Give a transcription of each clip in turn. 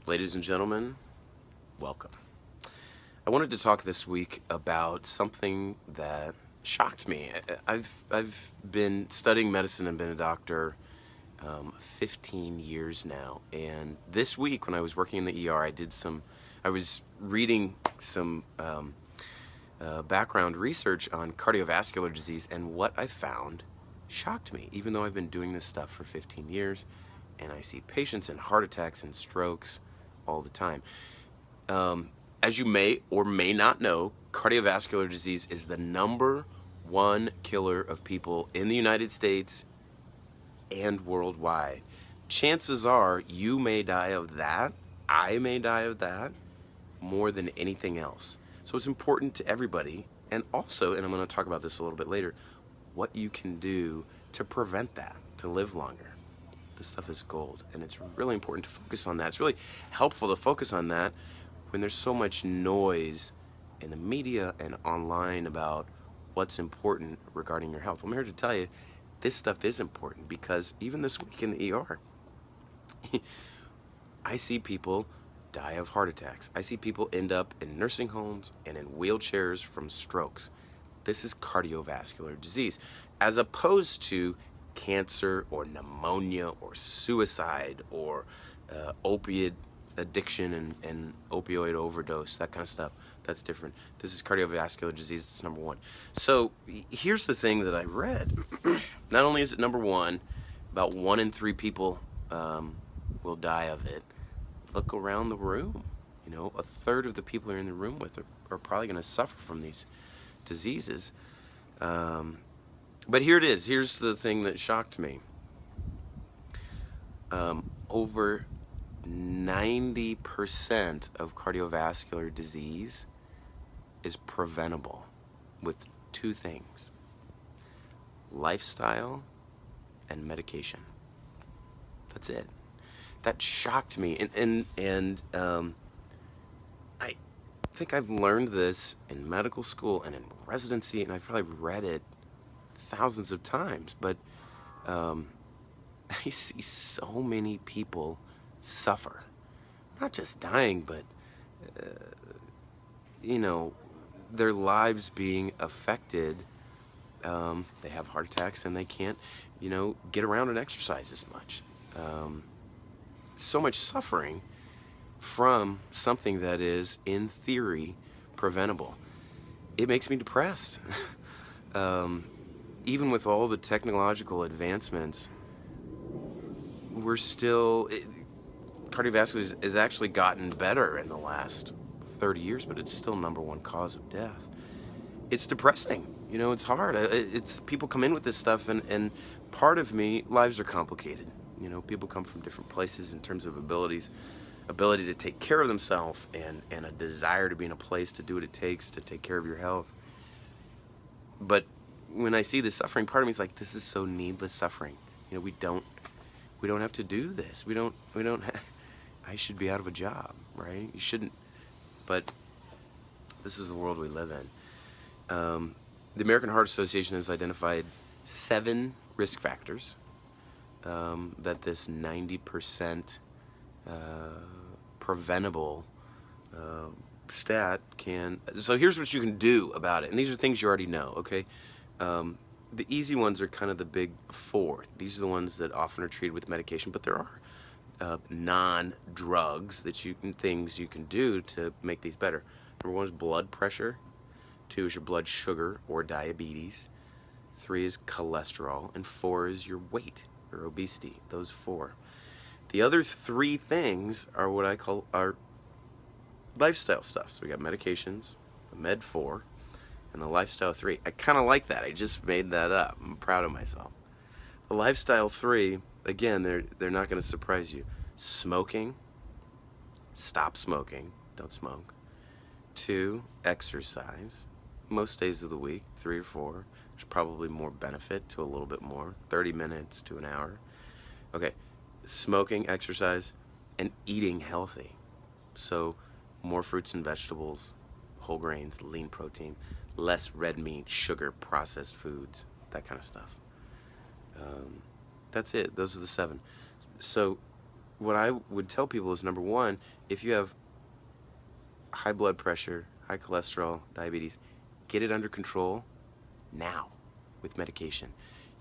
Ladies and gentlemen, welcome. I wanted to talk this week about something that shocked me. I've been studying medicine and been a doctor 15 years now, and this week when I was working in the ER, I was reading some background research on cardiovascular disease, and what I found shocked me. Even though I've been doing this stuff for 15 years, and I see patients in heart attacks and strokes all the time. As you may or may not know, cardiovascular disease is the number one killer of people in the United States and worldwide. Chances are you may die of that, I may die of that, more than anything else. So it's important to everybody, and also, and I'm going to talk about this a little bit later, what you can do to prevent that, to live longer. This stuff is gold, and it's really important to focus on that. It's really helpful to focus on that when there's so much noise in the media and online about what's important regarding your health. I'm here to tell you this stuff is important, because even this week in the ER, I see people die of heart attacks. I see people end up in nursing homes and in wheelchairs from strokes. This is cardiovascular disease, as opposed to cancer or pneumonia or suicide or opiate addiction and opioid overdose, that kind of stuff. That's different. This is cardiovascular disease. It's number one. So here's the thing that I read. Not only is it number one, about 1 in 3 people will die of it. Look around the room. You know, a third of the people you're in the room with are probably going to suffer from these diseases. But here it is. Here's the thing that shocked me. Over 90% of cardiovascular disease is preventable with 2 things: lifestyle and medication. That's it. That shocked me, and I think I've learned this in medical school and in residency, and I've probably read it thousands of times, but I see so many people suffer, not just dying, but their lives being affected. They have heart attacks and they can't get around and exercise as much. So much suffering from something that is, in theory, preventable. It makes me depressed. Even with all the technological advancements, cardiovascular has actually gotten better in the last 30 years, but it's still number one cause of death. It's depressing. It's hard. It's people come in with this stuff, and part of me, lives are complicated. People come from different places in terms of ability to take care of themselves, and a desire to be in a place to do what it takes to take care of your health. But when I see the suffering, part of me is like, this is so needless suffering. We don't have to do this. We don't I should be out of a job, right? You shouldn't. But this is the world we live in. The American Heart Association has identified 7 risk factors that this 90% preventable stat can. So here's what you can do about it, and these are things you already know. Okay, the easy ones are kind of the big 4. These are the ones that often are treated with medication, but there are non-drugs things you can do to make these better. Number 1 is blood pressure. 2 is your blood sugar or diabetes. 3 is cholesterol, and 4 is your weight or obesity. Those 4. The other 3 things are what I call our lifestyle stuff. So we got medications, the med 4, and the lifestyle 3. I kind of like that. I just made that up. I'm proud of myself. The lifestyle 3, again, they're not going to surprise you. Smoking. Stop smoking. Don't smoke. 2, exercise. Most days of the week, 3 or 4. There's probably more benefit to a little bit more. 30 minutes to an hour. Okay. Smoking, exercise, and eating healthy. So more fruits and vegetables, whole grains, lean protein, less red meat, sugar, processed foods, that kind of stuff. That's it. Those are the 7. So what I would tell people is, number one, if you have high blood pressure, high cholesterol, diabetes, get it under control now with medication.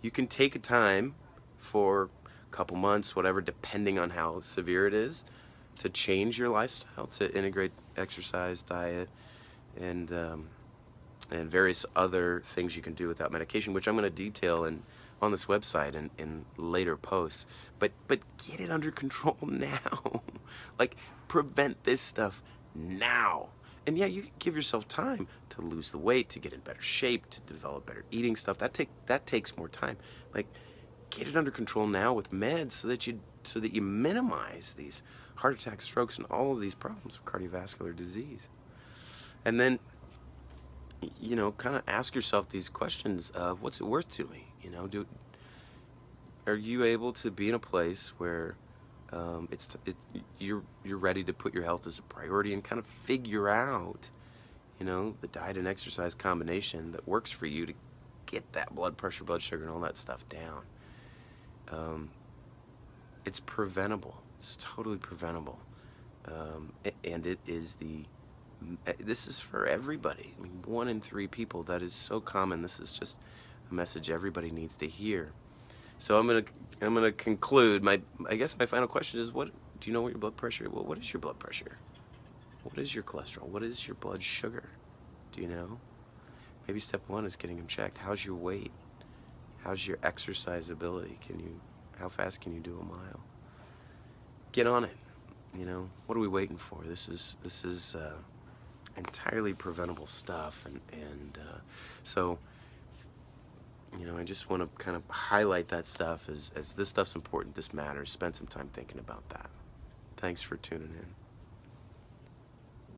You can take a time for a couple months, whatever, depending on how severe it is, to change your lifestyle, to integrate exercise, diet, and various other things you can do without medication, which I'm going to detail on this website and in later posts. But get it under control now. Like, prevent this stuff now. And yeah, you can give yourself time to lose the weight, to get in better shape, to develop better eating stuff. That takes more time. Like, get it under control now with meds so that you minimize these heart attacks, strokes, and all of these problems of cardiovascular disease. And then, you know, kind of ask yourself these questions of, what's it worth to me? You know, are you able to be in a place where you're ready to put your health as a priority and kind of figure out, you know, the diet and exercise combination that works for you to get that blood pressure, blood sugar, and all that stuff down. It's preventable. It's totally preventable. And it is this is for everybody. I mean, 1 in 3 people, that is so common. This is just a message everybody needs to hear. So I'm gonna conclude. I guess my final question is, what do you know what your blood pressure? Well, what is your blood pressure? What is your cholesterol? What is your blood sugar? Do you know? Maybe step 1 is getting them checked. How's your weight? How's your exercise ability? How fast can you do a mile? Get on it. You know, what are we waiting for? This is entirely preventable stuff, and so, you know, I just want to kind of highlight that stuff as this stuff's important. This matters. Spend some time thinking about that. Thanks for tuning in.